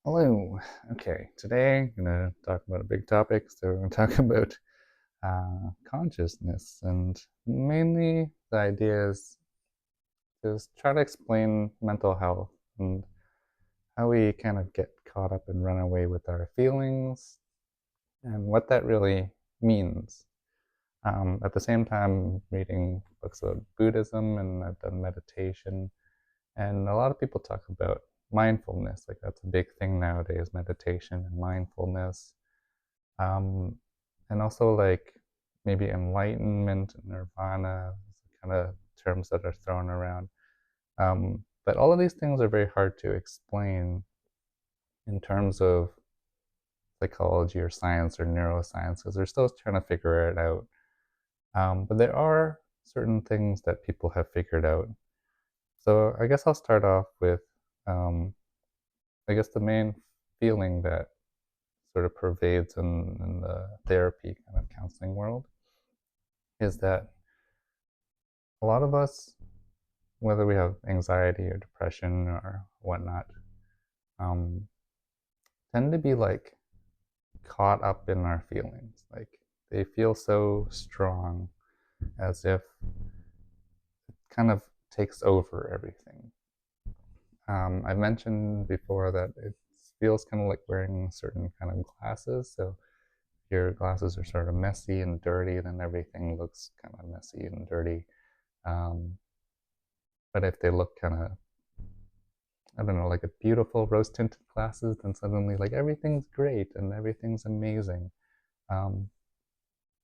Hello. Okay, today I'm going to talk about a big topic. So we're going to talk about consciousness, and mainly the idea is just try to explain mental health and how we kind of get caught up and run away with our feelings and what that really means. At the same time, reading books about Buddhism, and I've done meditation, and a lot of people talk about mindfulness. Like that's a big thing nowadays, meditation and mindfulness. Um, and also like maybe enlightenment and nirvana, kind of terms that are thrown around. But all of these things are very hard to explain in terms of psychology or science or neuroscience because they're still trying to figure it out. But there are certain things that people have figured out. So I guess I'll start off with, um, I guess the main feeling that sort of pervades in the therapy kind of counseling world is that a lot of us, whether we have anxiety or depression or whatnot, um, tend to be like caught up in our feelings. Like they feel so strong as if it kind of takes over everything. I mentioned before that it feels kind of like wearing certain kind of glasses. So your glasses are sort of messy and dirty, then everything looks kind of messy and dirty. Um, but if they look kind of, I don't know, like a beautiful rose tinted glasses, then suddenly like everything's great and everything's amazing. Um,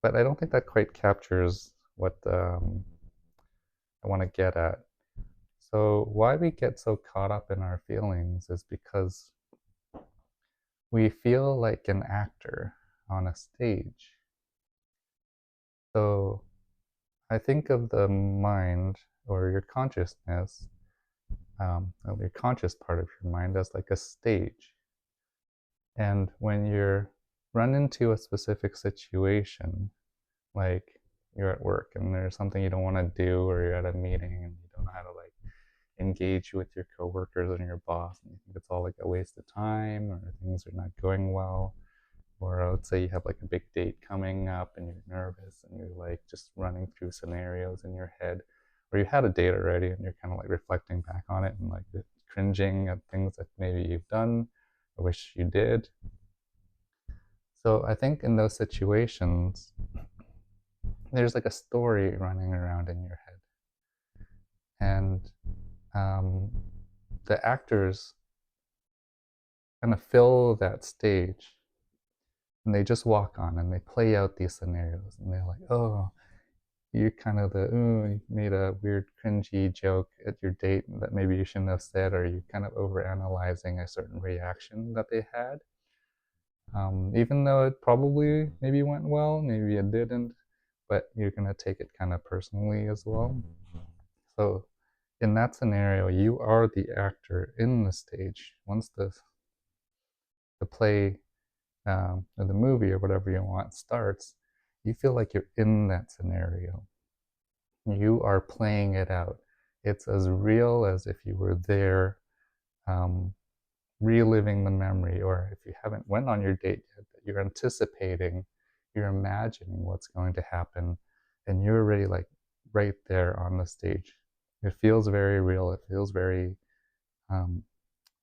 but I don't think that quite captures what I want to get at. So, why we get so caught up in our feelings is because we feel like an actor on a stage. So, I think of the mind or your consciousness, or your conscious part of your mind, as like a stage. And when you're run into a specific situation, like you're at work and there's something you don't want to do, or you're at a meeting and you don't know how to like engage with your coworkers and your boss, and you think it's all like a waste of time, or things are not going well, or let's say you have like a big date coming up and you're nervous and you're like just running through scenarios in your head, or you had a date already and you're kind of like reflecting back on it and like cringing at things that maybe you've done or wish you did. So I think in those situations, there's like a story running around in your head, and um, the actors kind of fill that stage, and they just walk on and they play out these scenarios, and they're like, oh, you're kind of the, oh, you made a weird cringy joke at your date that maybe you shouldn't have said, or you kind of over analyzing a certain reaction that they had, even though it probably maybe went well, maybe it didn't, but you're going to take it kind of personally as well. So in that scenario, you are the actor in the stage. Once the play, or the movie or whatever you want starts, you feel like you're in that scenario. You are playing it out. It's as real as if you were there, um, reliving the memory, or if you haven't went on your date yet, you're anticipating, you're imagining what's going to happen, and you're already like right there on the stage. It feels very real. It feels very um,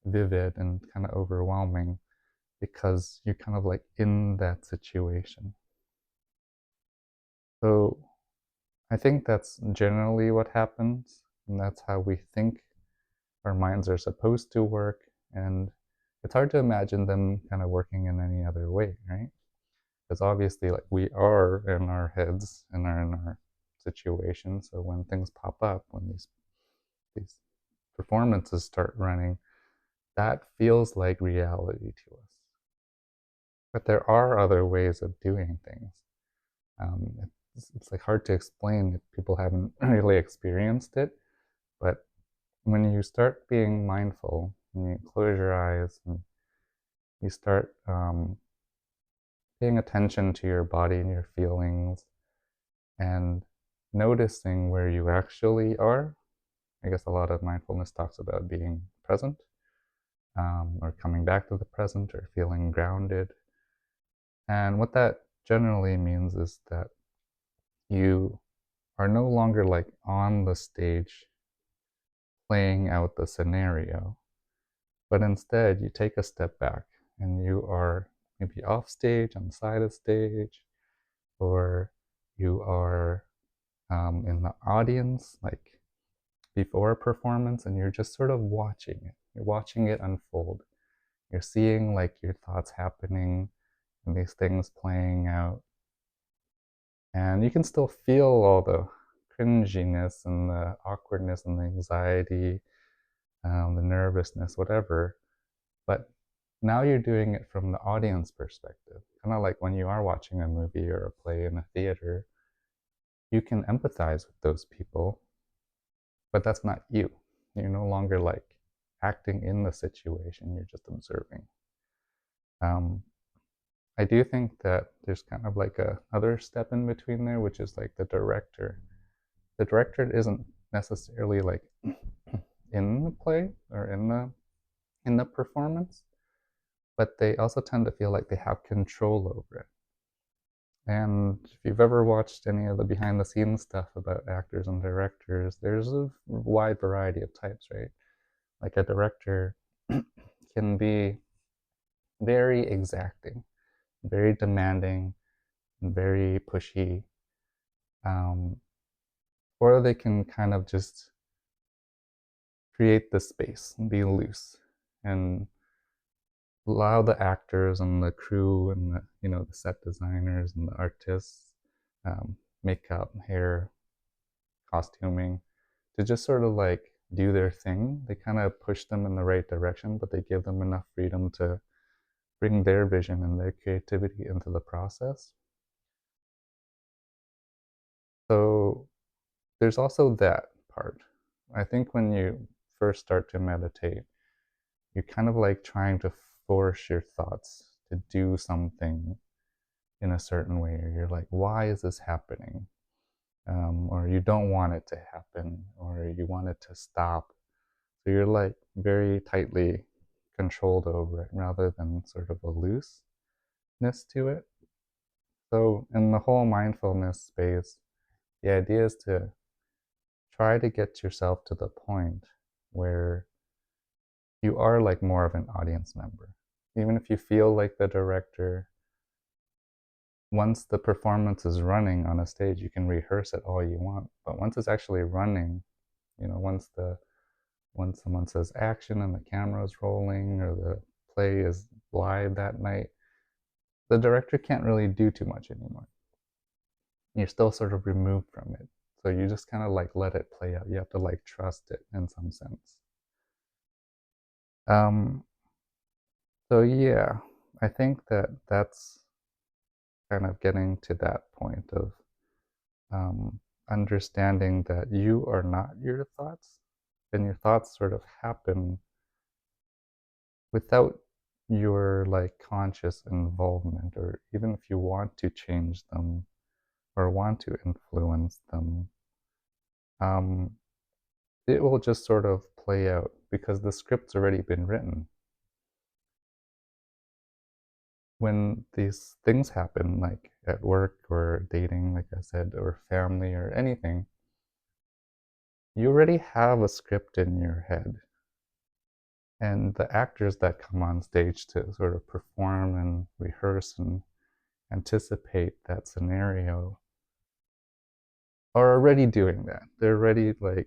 vivid and kind of overwhelming because you're kind of like in that situation. So I think that's generally what happens, and that's how we think our minds are supposed to work. And it's hard to imagine them kind of working in any other way, right? Because obviously, like we are in our heads and are in our situation. So when things pop up, when these performances start running, that feels like reality to us. But there are other ways of doing things. It's like hard to explain if people haven't really experienced it. But when you start being mindful, and you close your eyes and you start paying attention to your body and your feelings and noticing where you actually are. I guess a lot of mindfulness talks about being present. or coming back to the present, or feeling grounded. And what that generally means is that you are no longer like on the stage playing out the scenario, but instead you take a step back and you are maybe off stage, on the side of stage, or you are in the audience, like before a performance, and you're just sort of watching it. You're watching it unfold. You're seeing like your thoughts happening and these things playing out. And you can still feel all the cringiness and the awkwardness and the anxiety, the nervousness, whatever. But now you're doing it from the audience perspective. Kind of like when you are watching a movie or a play in a theater, you can empathize with those people, but that's not you. You're no longer like acting in the situation, you're just observing. Um, I do think that there's kind of like a other step in between there, which is like the director. The director isn't necessarily like in the play or in the performance, but they also tend to feel like they have control over it. And if you've ever watched any of the behind the scenes stuff about actors and directors, there's a wide variety of types, right? Like a director can be very exacting, very demanding, and very pushy. Um, or they can kind of just create the space and be loose and allow the actors and the crew and the set designers and the artists, makeup, hair, costuming, to just sort of like do their thing. They kind of push them in the right direction, but they give them enough freedom to bring their vision and their creativity into the process. So there's also that part. I think when you first start to meditate, you're kind of like trying to force your thoughts to do something in a certain way, or you're like, why is this happening? Or you don't want it to happen, or you want it to stop. So you're like very tightly controlled over it rather than sort of a looseness to it. So in the whole mindfulness space, the idea is to try to get yourself to the point where you are like more of an audience member. Even if you feel like the director, once the performance is running on a stage, you can rehearse it all you want. But once it's actually running, once someone says action and the camera is rolling or the play is live that night, the director can't really do too much anymore. You're still sort of removed from it. So you just kind of like let it play out. You have to like trust it in some sense. Um, so yeah, I think that that's kind of getting to that point of um, understanding that you are not your thoughts, and your thoughts sort of happen without your like conscious involvement, or even if you want to change them or want to influence them, um, it will just sort of play out because the script's already been written. When these things happen, like at work or dating, like I said, or family or anything, you already have a script in your head. And the actors that come on stage to sort of perform and rehearse and anticipate that scenario are already doing that. They're already like,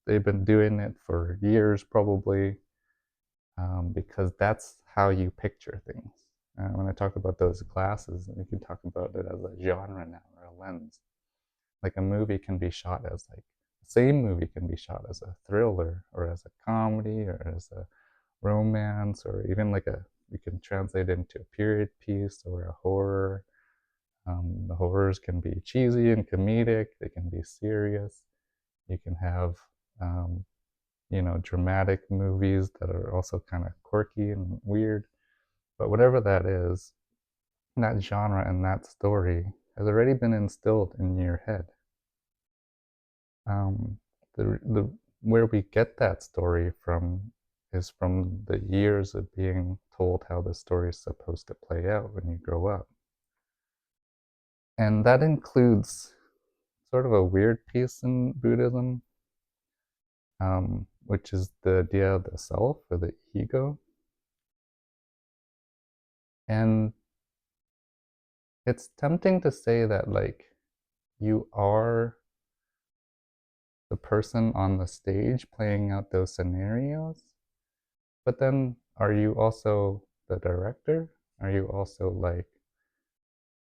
they've been doing it for years probably, because that's how you picture things. When I talk about those classes, you can talk about it as a genre now or a lens. Like a movie can be shot as like, the same movie can be shot as a thriller or as a comedy or as a romance, or even like you can translate it into a period piece or a horror. The horrors can be cheesy and comedic, they can be serious. You can have, um, dramatic movies that are also kind of quirky and weird. But whatever that is, that genre and that story has already been instilled in your head. Um, the where we get that story from is from the years of being told how the story is supposed to play out when you grow up. And that includes sort of a weird piece in Buddhism, which is the idea of the self or the ego. And it's tempting to say that, like, you are the person on the stage playing out those scenarios, but then are you also the director? Are you also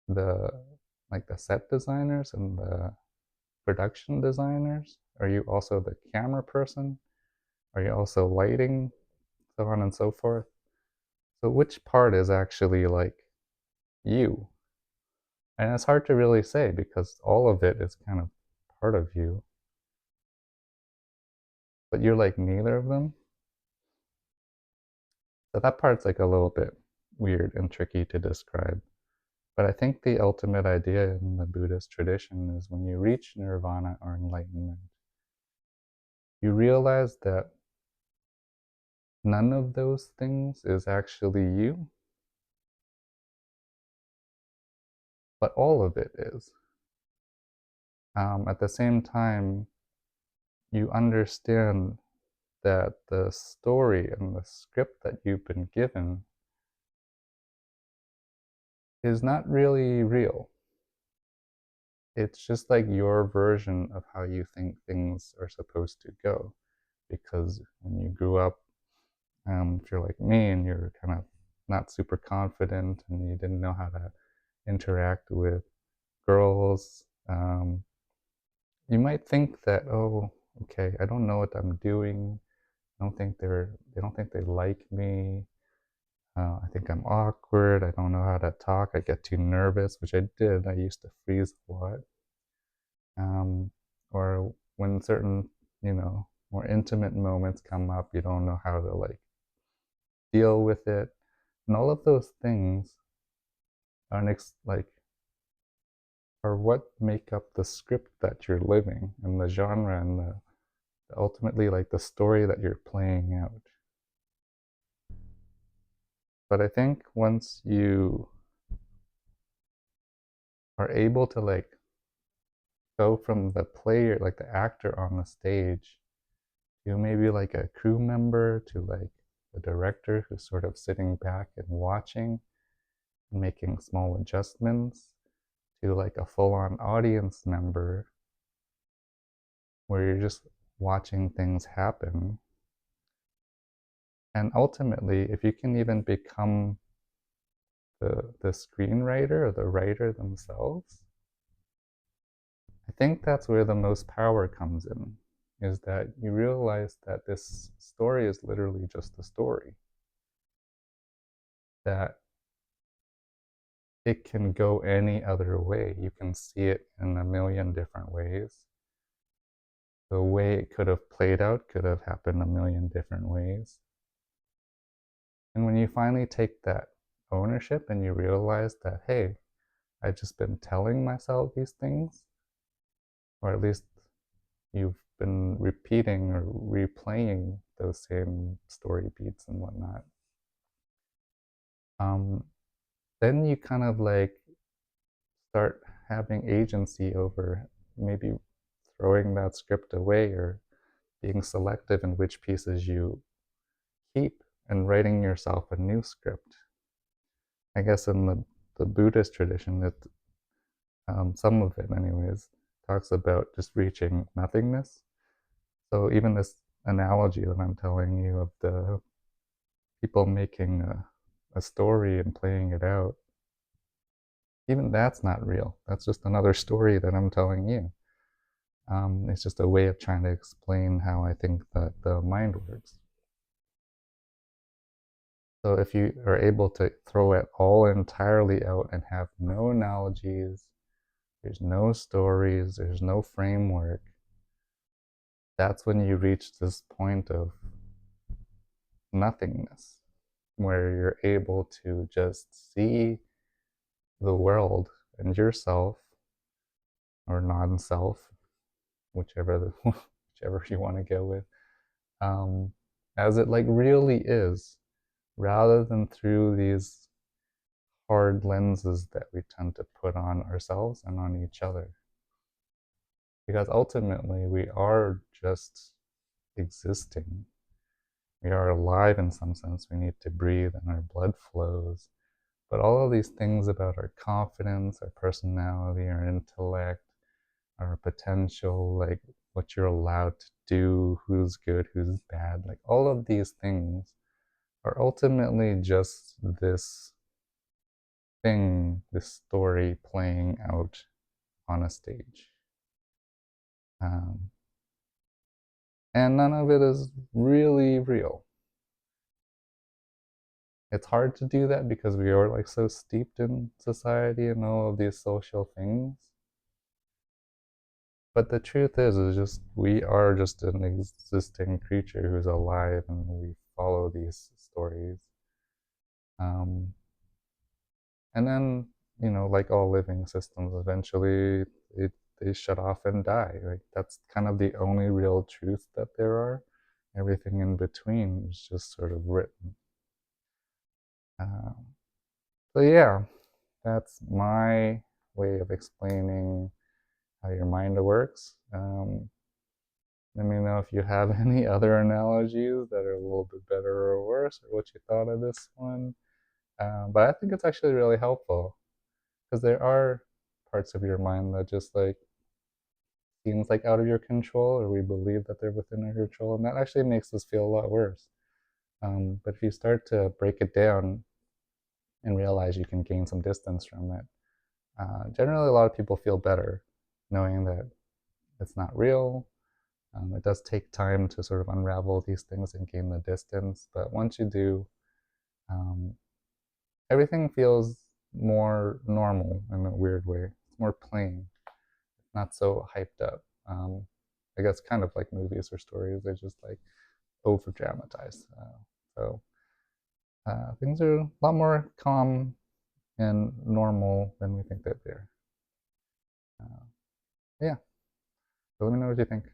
the the set designers and the production designers? Are you also the camera person? Are you also lighting? So on and so forth. So which part is actually like you? And it's hard to really say because all of it is kind of part of you, but you're like neither of them. So that part's like a little bit weird and tricky to describe. But I think the ultimate idea in the Buddhist tradition is when you reach nirvana or enlightenment, you realize that none of those things is actually you, but all of it is. At the same time, you understand that the story and the script that you've been given is not really real. It's just like your version of how you think things are supposed to go. Because when you grew up, if you're like me and you're kind of not super confident and you didn't know how to interact with girls, you might think that, oh, okay, I don't know what I'm doing. They don't think they like me. I think I'm awkward. I don't know how to talk. I get too nervous, which I did. I used to freeze a lot. Or when certain, more intimate moments come up, you don't know how to like deal with it. And all of those things are are what make up the script that you're living and the genre and ultimately like the story that you're playing out. But I think once you are able to like go from the player, like the actor on the stage, to maybe like a crew member, to like the director who's sort of sitting back and watching and making small adjustments, to like a full-on audience member where you're just watching things happen. And ultimately, if you can even become the screenwriter or the writer themselves, I think that's where the most power comes in, is that you realize that this story is literally just a story. That it can go any other way. You can see it in a million different ways. The way it could have played out could have happened a million different ways. And when you finally take that ownership and you realize that, hey, I've just been telling myself these things, or at least you've been repeating or replaying those same story beats and whatnot, then you kind of like start having agency over maybe throwing that script away or being selective in which pieces you keep and writing yourself a new script. I guess in the Buddhist tradition, some of it, anyways, talks about just reaching nothingness. So even this analogy that I'm telling you of the people making a story and playing it out, even that's not real. That's just another story that I'm telling you. It's just a way of trying to explain how I think that the mind works. So if you are able to throw it all entirely out and have no analogies, there's no stories, there's no framework, that's when you reach this point of nothingness, where you're able to just see the world and yourself, or non-self, whichever whichever you want to go with, as it like really is, rather than through these hard lenses that we tend to put on ourselves and on each other. Because ultimately, we are just existing. We are alive in some sense. We need to breathe and our blood flows. But all of these things about our confidence, our personality, our intellect, our potential, like what you're allowed to do, who's good, who's bad, like all of these things are ultimately just this thing, this story playing out on a stage. Um, and none of it is really real. It's hard to do that because we are like so steeped in society and all of these social things. But the truth is just we are just an existing creature who's alive, and we follow these stories. Um, and then, like all living systems, eventually they shut off and die. Like that's kind of the only real truth that there are. Everything in between is just sort of written. Um, so yeah, that's my way of explaining how your mind works. Let me know if you have any other analogies that are a little bit better or worse, or what you thought of this one. But I think it's actually really helpful because there are parts of your mind that just like seems like out of your control, or we believe that they're within our control, and that actually makes us feel a lot worse. But if you start to break it down and realize you can gain some distance from it, generally a lot of people feel better knowing that it's not real. It does take time to sort of unravel these things and gain the distance, but once you do, um, everything feels more normal in a weird way. It's more plain, not so hyped up. I guess kind of like movies or stories, they're just like over dramatized. So things are a lot more calm and normal than we think that they're. Yeah, so let me know what you think.